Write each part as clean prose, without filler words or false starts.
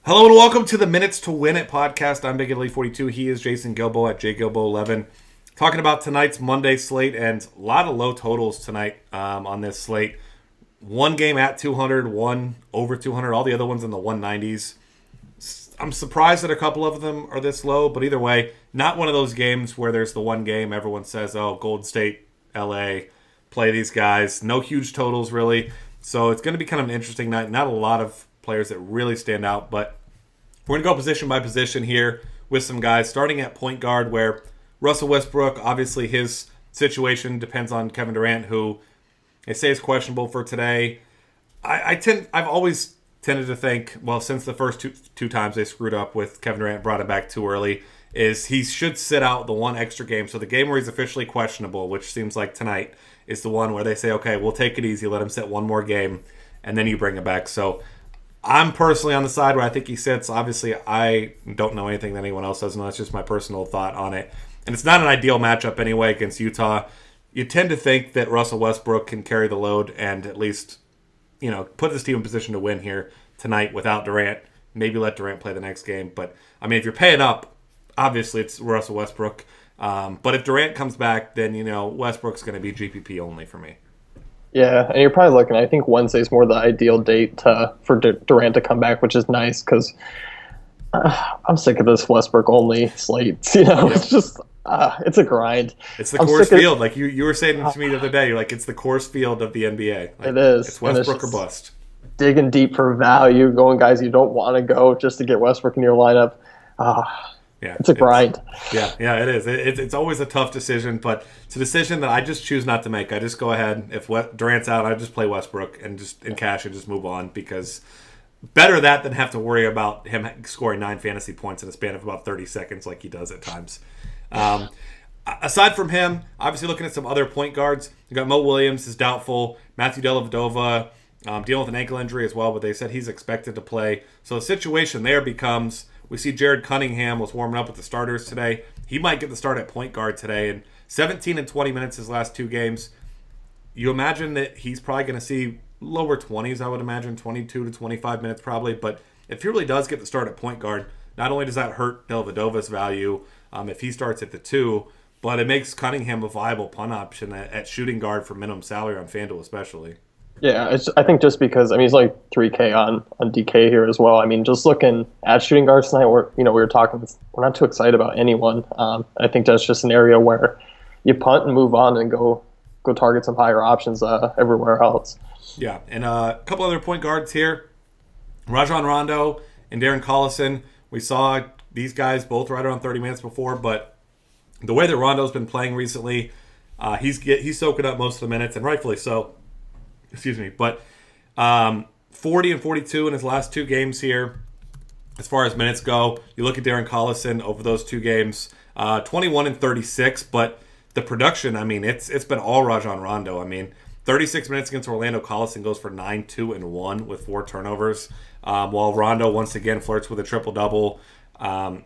Hello and welcome to the Minutes to Win It podcast. I'm Big Italy 42. He is Jason Gilbo at JGilbo11. Talking about tonight's Monday slate and a lot of low totals tonight on this slate. One game at 200, one over 200, all the other ones in the 190s. I'm surprised that a couple of them are this low, but either way, not one of those games where there's the one game everyone says, oh, Golden State, LA, play these guys. No huge totals really. So it's going to be kind of an interesting night. Not a lot of players that really stand out, but we're going to go position by position here with some guys, starting at point guard, where Russell Westbrook, obviously his situation depends on Kevin Durant, who they say is questionable for today. I've always tended to think, well, since the first two times they screwed up with Kevin Durant, brought him back too early, is he should sit out the one extra game. So the game where he's officially questionable, which seems like tonight, is the one where they say, okay, we'll take it easy, let him sit one more game, and then you bring him back. So I'm personally on the side where I think he sits. Obviously, I don't know anything that anyone else doesn't know. That's just my personal thought on it. And it's not an ideal matchup anyway against Utah. You tend to think that Russell Westbrook can carry the load and at least, put this team in position to win here tonight without Durant. Maybe let Durant play the next game. But, if you're paying up, obviously it's Russell Westbrook. But if Durant comes back, then, Westbrook's going to be GPP only for me. Yeah, and you're probably looking, I think Wednesday's more the ideal date for Durant to come back, which is nice because I'm sick of this Westbrook-only slate. Yep. It's just, it's a grind. It's the Coors Field. Like you were saying to me the other day, you're like, it's the Coors Field of the NBA. Like, it is. It's Westbrook or bust. Digging deep for value, going guys you don't want to go just to get Westbrook in your lineup. Yeah, it's a grind. Yeah, it is. It's always a tough decision, but it's a decision that I just choose not to make. I just go ahead. If Durant's out, I just play Westbrook and just in cash and just move on, because better that than have to worry about him scoring 9 fantasy points in a span of about 30 seconds like he does at times. Aside from him, obviously looking at some other point guards, you got Mo Williams is doubtful. Matthew Dellavedova dealing with an ankle injury as well, but they said he's expected to play. So the situation there becomes, we see Jared Cunningham was warming up with the starters today. He might get the start at point guard today. And 17 and 20 minutes his last 2 games. You imagine that he's probably going to see lower 20s, I would imagine, 22 to 25 minutes probably. But if he really does get the start at point guard, not only does that hurt Dellavedova's value if he starts at the 2, but it makes Cunningham a viable punt option at shooting guard for minimum salary on FanDuel especially. Yeah, I think just because he's like 3K on DK here as well. Just looking at shooting guards tonight, we were talking. We're not too excited about anyone. I think that's just an area where you punt and move on and go target some higher options everywhere else. Yeah, and a couple other point guards here, Rajon Rondo and Darren Collison. We saw these guys both right around 30 minutes before, but the way that Rondo's been playing recently, he's soaking up most of the minutes, and rightfully so. Excuse me, but 40 and 42 in his last 2 games here. As far as minutes go, you look at Darren Collison over those 2 games, 21 and 36, but the production, it's been all Rajon Rondo. 36 minutes against Orlando, Collison goes for 9, 2, and 1 with 4 turnovers, while Rondo once again flirts with a triple-double.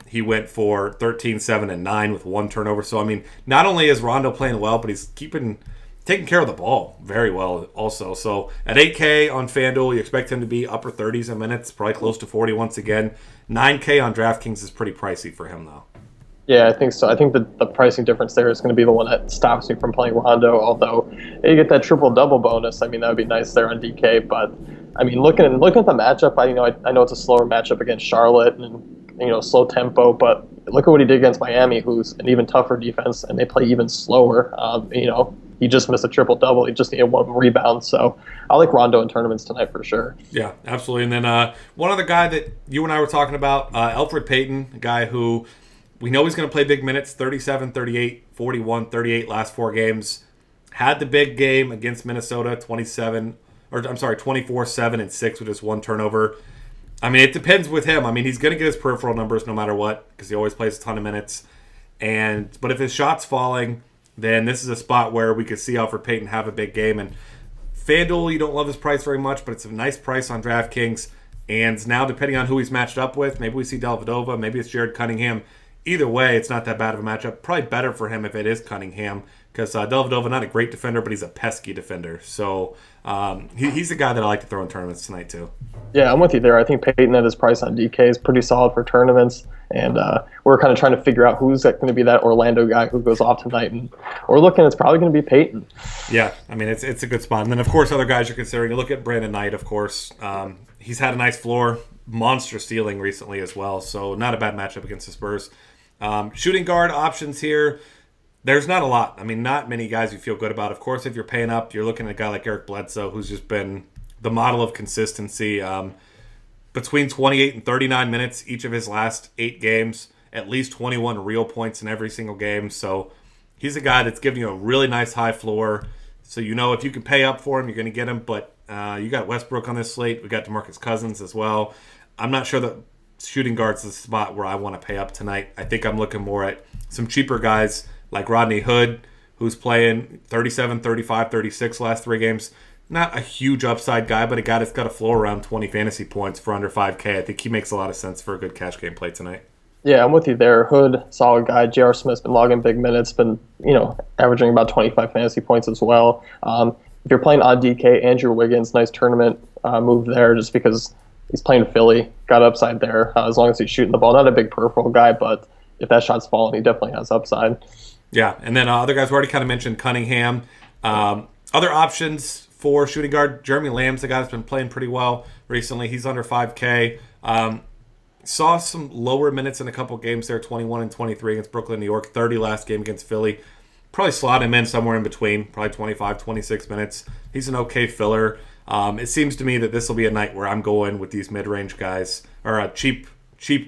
He went for 13, 7, and 9 with 1 turnover. So, not only is Rondo playing well, but he's taking care of the ball very well also. So at 8K on FanDuel, you expect him to be upper 30s in minutes, probably close to 40 once again. 9K on DraftKings is pretty pricey for him, though. Yeah, I think so. I think the pricing difference there is going to be the one that stops me from playing Rondo, although you get that triple-double bonus. That would be nice there on DK. But, looking at the matchup, I know it's a slower matchup against Charlotte and, slow tempo, but look at what he did against Miami, who's an even tougher defense, and they play even slower. He just missed a triple-double. He just needed 1 rebound. So I like Rondo in tournaments tonight for sure. Yeah, absolutely. And then one other guy that you and I were talking about, Elfrid Payton, a guy who we know he's going to play big minutes, 37, 38, 41, 38 last 4 games. Had the big game against Minnesota, 24, 7, and 6 with just 1 turnover. It depends with him. He's going to get his peripheral numbers no matter what because he always plays a ton of minutes. But if his shot's falling, then this is a spot where we could see Elfrid Payton have a big game. And FanDuel, you don't love his price very much, but it's a nice price on DraftKings. And now, depending on who he's matched up with, maybe we see Dellavedova, maybe it's Jared Cunningham. Either way, it's not that bad of a matchup. Probably better for him if it is Cunningham because Dellavedova, not a great defender, but he's a pesky defender. So he's the guy that I like to throw in tournaments tonight too. Yeah, I'm with you there. I think Peyton at his price on DK is pretty solid for tournaments. And we're kind of trying to figure out who's going to be that Orlando guy who goes off tonight. And we're looking, it's probably going to be Peyton. Yeah, I mean, it's a good spot. And then, of course, other guys you're considering. You look at Brandon Knight, of course. He's had a nice floor, monster stealing recently as well. So not a bad matchup against the Spurs. Shooting guard options here. There's not a lot. I mean, not many guys you feel good about. Of course, if you're paying up, you're looking at a guy like Eric Bledsoe, who's just been the model of consistency. Between 28 and 39 minutes each of his last 8 games, at least 21 real points in every single game. So he's a guy that's giving you a really nice high floor. So you know if you can pay up for him, you're going to get him. But you got Westbrook on this slate. We got DeMarcus Cousins as well. I'm not sure that shooting guard's the spot where I want to pay up tonight. I think I'm looking more at some cheaper guys like Rodney Hood, who's playing 37, 35, 36 last 3 games. Not a huge upside guy, but a guy that's got a floor around 20 fantasy points for under 5K. I think he makes a lot of sense for a good cash game play tonight. Yeah, I'm with you there. Hood, solid guy. J.R. Smith's been logging big minutes, been averaging about 25 fantasy points as well. If you're playing on DK, Andrew Wiggins, nice tournament move there just because he's playing Philly. Got upside there as long as he's shooting the ball. Not a big peripheral guy, but if that shot's falling, he definitely has upside. Yeah, and then other guys we already kind of mentioned Cunningham. Other options for shooting guard, Jeremy Lamb's the guy that's been playing pretty well recently. He's under 5K. Saw some lower minutes in a couple games there, 21 and 23 against Brooklyn, New York, 30 last game against Philly. Probably slot him in somewhere in between, probably 25, 26 minutes. He's an okay filler. It seems to me that this will be a night where I'm going with these mid-range guys, or cheap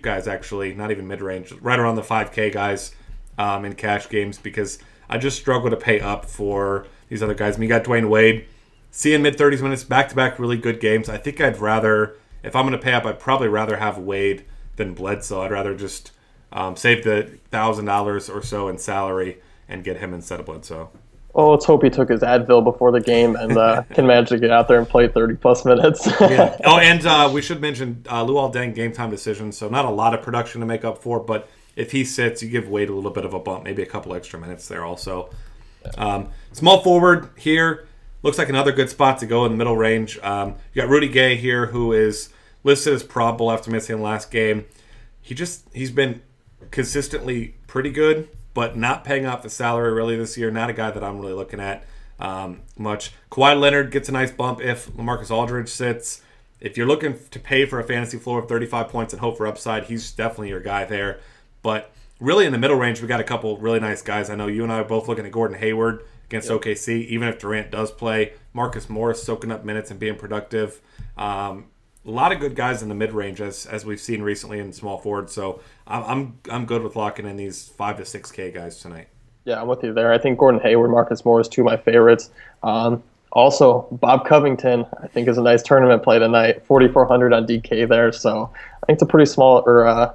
guys actually, not even mid-range, right around the 5K guys in cash games, because I just struggle to pay up for these other guys. I mean, you got Dwayne Wade, seeing mid-30s minutes, back-to-back really good games. I think I'd rather, if I'm going to pay up, I'd probably rather have Wade than Bledsoe. I'd rather just save the $1,000 or so in salary and get him instead of Bledsoe. Well, let's hope he took his Advil before the game and can manage to get out there and play 30-plus minutes. Yeah. Oh, and we should mention Luol Deng game time decision, so not a lot of production to make up for, but if he sits, you give Wade a little bit of a bump, maybe a couple extra minutes there also. Small forward here. Looks like another good spot to go in the middle range. You got Rudy Gay here, who is listed as probable after missing the last game. He's been consistently pretty good, but not paying off the salary really this year. Not a guy that I'm really looking at much. Kawhi Leonard gets a nice bump if LaMarcus Aldridge sits. If you're looking to pay for a fantasy floor of 35 points and hope for upside, he's definitely your guy there. But really in the middle range, we got a couple really nice guys. I know you and I are both looking at Gordon Hayward against OKC, even if Durant does play. Marcus Morris soaking up minutes and being productive. A lot of good guys in the mid-range as we've seen recently in small forward. So I'm good with locking in these 5 to 6K guys tonight. Yeah, I'm with you there. I think Gordon Hayward, Marcus Morris, 2 of my favorites. Also, Bob Covington, I think, is a nice tournament play tonight. 4,400 on DK there. So I think it's a pretty small or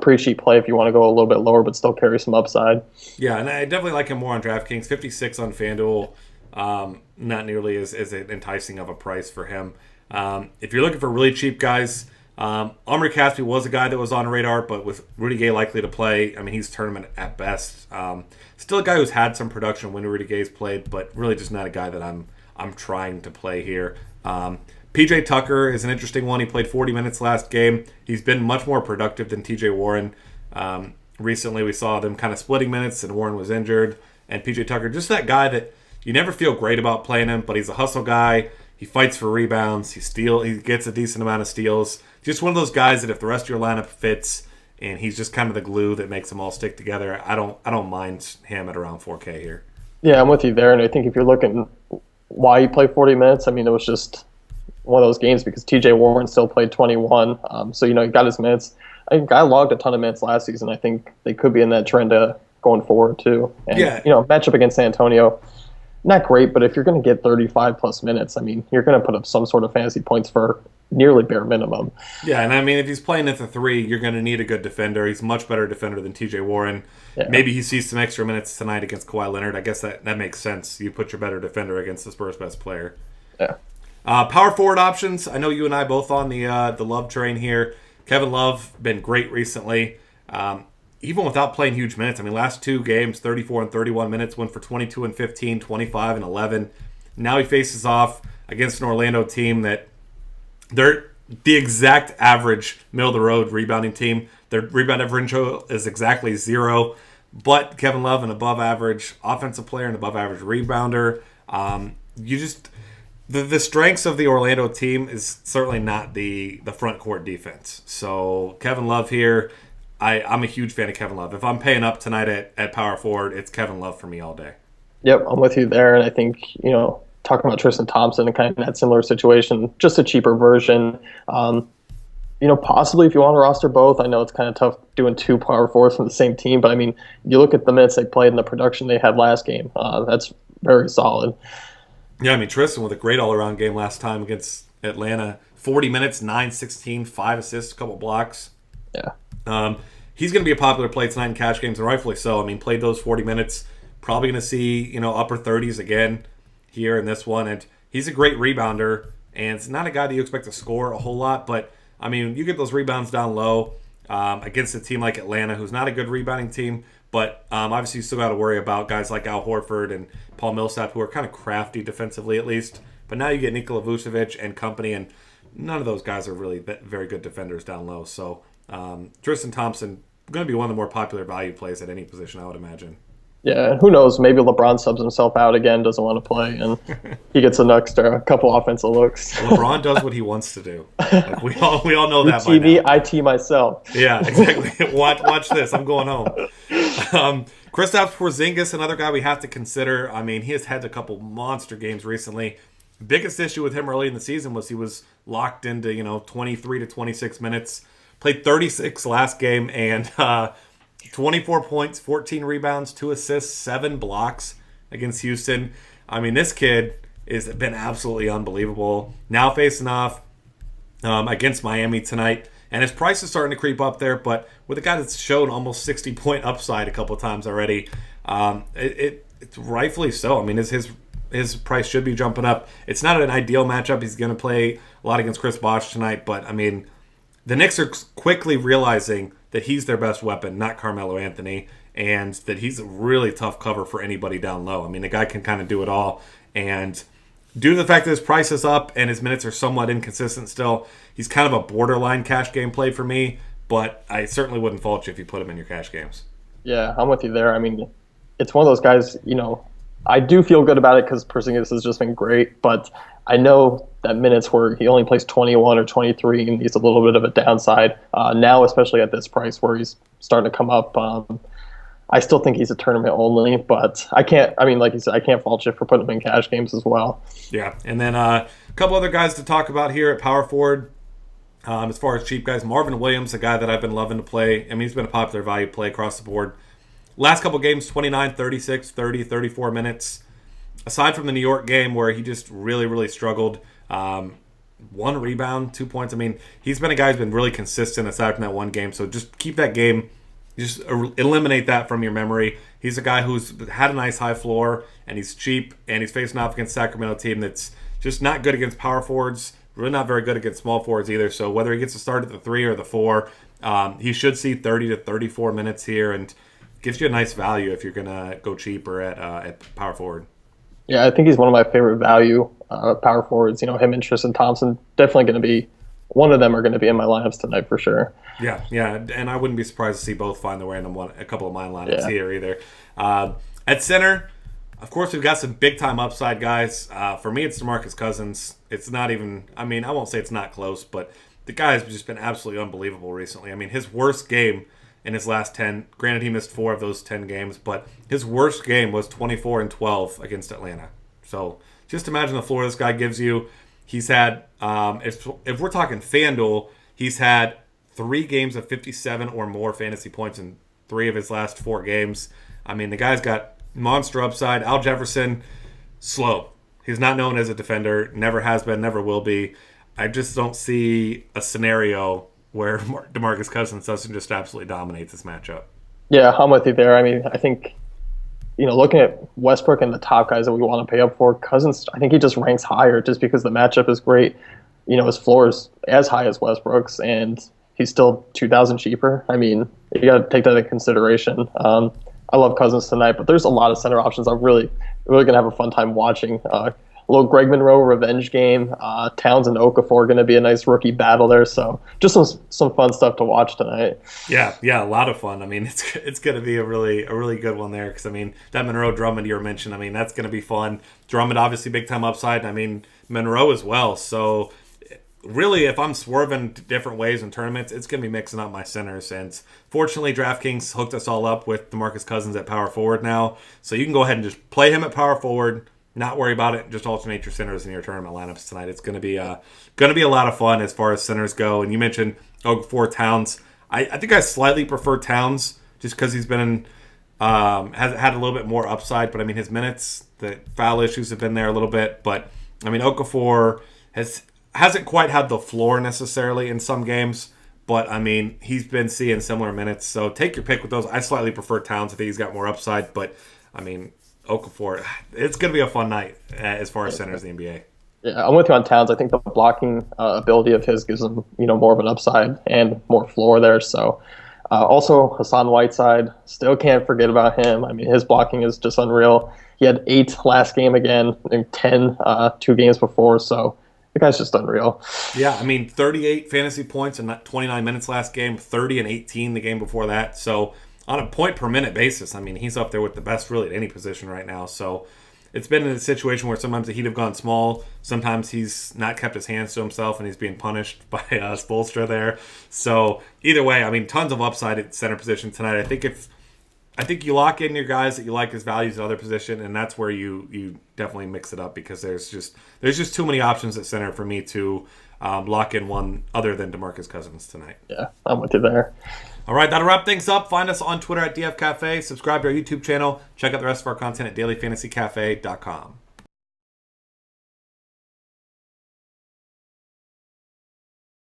pretty cheap play if you want to go a little bit lower but still carry some upside. Yeah, and I definitely like him more on DraftKings. 56 on FanDuel, not nearly as enticing of a price for him. If you're looking for really cheap guys, Omri Caspi was a guy that was on radar, but with Rudy Gay likely to play, I mean, he's tournament at best. Still a guy who's had some production when Rudy Gay's played, but really just not a guy that I'm trying to play here. PJ Tucker is an interesting one. He played 40 minutes last game. He's been much more productive than TJ Warren. Recently, we saw them kind of splitting minutes, and Warren was injured. And PJ Tucker, just that guy that you never feel great about playing him, but he's a hustle guy. He fights for rebounds. He gets a decent amount of steals. Just one of those guys that if the rest of your lineup fits, and he's just kind of the glue that makes them all stick together, I don't mind him at around 4K here. Yeah, I'm with you there. And I think if you're looking why he played 40 minutes, I mean, it was just one of those games because TJ Warren still played 21. So, he got his minutes. I think I logged a ton of minutes last season. I think they could be in that trend going forward, too. And, matchup against San Antonio, not great, but if you're going to get 35-plus minutes, I mean, you're going to put up some sort of fantasy points for nearly bare minimum. Yeah, and I mean, if he's playing at the 3, you're going to need a good defender. He's a much better defender than TJ Warren. Yeah. Maybe he sees some extra minutes tonight against Kawhi Leonard. I guess that makes sense. You put your better defender against the Spurs' best player. Yeah. Power forward options. I know you and I both on the Love train here. Kevin Love been great recently. even without playing huge minutes, I mean, last two games, 34 and 31 minutes, went for 22 and 15, 25 and 11. Now he faces off against an Orlando team that they're the exact average middle-of-the-road rebounding team. Their rebound differential is exactly 0, but Kevin Love, an above-average offensive player, an above-average rebounder. The strengths of the Orlando team is certainly not the front court defense. So Kevin Love here, I'm a huge fan of Kevin Love. If I'm paying up tonight at power forward, it's Kevin Love for me all day. Yep, I'm with you there. And I think, talking about Tristan Thompson and kind of in that similar situation, just a cheaper version. Possibly if you want to roster both, I know it's kind of tough doing two power forwards from the same team, but I mean, you look at the minutes they played and the production they had last game, that's very solid. Yeah, I mean, Tristan with a great all-around game last time against Atlanta. 40 minutes, 9-16, 5 assists, a couple blocks. Yeah. He's going to be a popular play tonight in cash games, and rightfully so. I mean, played those 40 minutes. Probably going to see, upper 30s again here in this one. And he's a great rebounder, and it's not a guy that you expect to score a whole lot. But, I mean, you get those rebounds down low against a team like Atlanta, who's not a good rebounding team. But obviously you still got to worry about guys like Al Horford and Paul Millsap, who are kind of crafty defensively at least. But now you get Nikola Vucevic and company, and none of those guys are really very good defenders down low. So Tristan Thompson going to be one of the more popular value plays at any position, I would imagine. Yeah, and who knows? Maybe LeBron subs himself out again, doesn't want to play, and he gets an extra couple offensive looks. LeBron does what he wants to do. Like we all know that. TV, by now. IT myself. Yeah, exactly. Watch this. I'm going home. Kristaps Porzingis, another guy we have to consider. I mean, he has had a couple monster games recently. Biggest issue with him early in the season was he was locked into 23 to 26 minutes. Played 36 last game and 24 points, 14 rebounds, 2 assists, 7 blocks against Houston. I mean, this kid has been absolutely unbelievable. Now facing off against Miami tonight. And his price is starting to creep up there, but with a guy that's shown almost 60-point upside a couple of times already, it's rightfully so. I mean, his price should be jumping up. It's not an ideal matchup. He's going to play a lot against Chris Bosh tonight, but, I mean, the Knicks are quickly realizing that he's their best weapon, not Carmelo Anthony, and that he's a really tough cover for anybody down low. I mean, the guy can kind of do it all, and due to the fact that his price is up and his minutes are somewhat inconsistent still, he's kind of a borderline cash game play for me, but I certainly wouldn't fault you if you put him in your cash games. Yeah, I'm with you there. I mean, it's one of those guys, I do feel good about it because Porzingis has just been great, but I know that minutes where he only plays 21 or 23 and he's a little bit of a downside. Now, especially at this price where he's starting to come up, I still think he's a tournament only, but like you said, I can't fault you for putting him in cash games as well. Yeah, and then a couple other guys to talk about here at power forward. As far as cheap guys, Marvin Williams, a guy that I've been loving to play. I mean, he's been a popular value play across the board. Last couple games, 29, 36, 30, 34 minutes. Aside from the New York game where he just really, really struggled, 1 rebound, 2 points. I mean, he's been a guy who's been really consistent aside from that one game. So just keep that game. Just eliminate that from your memory. He's a guy who's had a nice high floor, and he's cheap, and he's facing off against a Sacramento team that's just not good against power forwards, really not very good against small forwards either. So whether he gets to start at the 3 or the 4, he should see 30 to 34 minutes here, and gives you a nice value if you're going to go cheaper at power forward. Yeah, I think he's one of my favorite value power forwards. Him and Tristan Thompson, definitely going to be, one of them are going to be in my lineups tonight for sure. Yeah, and I wouldn't be surprised to see both find their way into a couple of my lineups here either. At center, of course, we've got some big-time upside guys. For me, it's DeMarcus Cousins. It's not even, I won't say it's not close, but the guy has just been absolutely unbelievable recently. I mean, his worst game in his last 10, granted he missed 4 of those 10 games, but his worst game was 24 and 12 against Atlanta. So just imagine the floor this guy gives you. He's had, if we're talking FanDuel, he's had 3 games of 57 or more fantasy points in 3 of his last 4 games. I mean, the guy's got monster upside. Al Jefferson, slow. He's not known as a defender, never has been, never will be. I just don't see a scenario where DeMarcus Cousins doesn't just absolutely dominate this matchup. Yeah, I'm with you there. I mean, I think, looking at Westbrook and the top guys that we want to pay up for, Cousins, I think he just ranks higher just because the matchup is great. His floor is as high as Westbrook's, and he's still $2,000 cheaper. I mean, you got to take that into consideration. I love Cousins tonight, but there's a lot of center options I'm really going to have a fun time watching. A little Greg Monroe revenge game. Towns and Okafor are going to be a nice rookie battle there. So just some fun stuff to watch tonight. Yeah, a lot of fun. I mean, it's going to be a really good one there because I mean that Monroe Drummond you were mentioned. I mean that's going to be fun. Drummond obviously big time upside. I mean Monroe as well. So really, if I'm swerving different ways in tournaments, it's going to be mixing up my centers. And fortunately, DraftKings hooked us all up with DeMarcus Cousins at power forward now, so you can go ahead and just play him at power forward. Not worry about it. Just alternate your centers in your tournament lineups tonight. It's going to be a lot of fun as far as centers go. And you mentioned Okafor Towns. I think I slightly prefer Towns just because he's been has had a little bit more upside. But I mean his minutes, the foul issues have been there a little bit. But I mean Okafor hasn't quite had the floor necessarily in some games. But I mean he's been seeing similar minutes. So take your pick with those. I slightly prefer Towns. I think he's got more upside. But I mean Okafor, it's going to be a fun night as far as centers in the NBA. Yeah, I'm with you on Towns. I think the blocking ability of his gives him, more of an upside and more floor there. So, also Hassan Whiteside, still can't forget about him. I mean, his blocking is just unreal. He had 8 last game again, and 10 2 games before. So the guy's just unreal. Yeah, I mean, 38 fantasy points in 29 minutes last game, 30 and 18 the game before that. So on a point per minute basis, I mean, he's up there with the best really at any position right now. So it's been in a situation where sometimes the Heat have gone small. Sometimes he's not kept his hands to himself and he's being punished by Spoelstra there. So either way, I mean, tons of upside at center position tonight. I think you lock in your guys that you like as values at other position, and that's where you definitely mix it up because there's just too many options at center for me to lock in one other than DeMarcus Cousins tonight. Yeah, I'm with you there. All right, that'll wrap things up. Find us on Twitter at DF Cafe. Subscribe to our YouTube channel. Check out the rest of our content at dailyfantasycafe.com.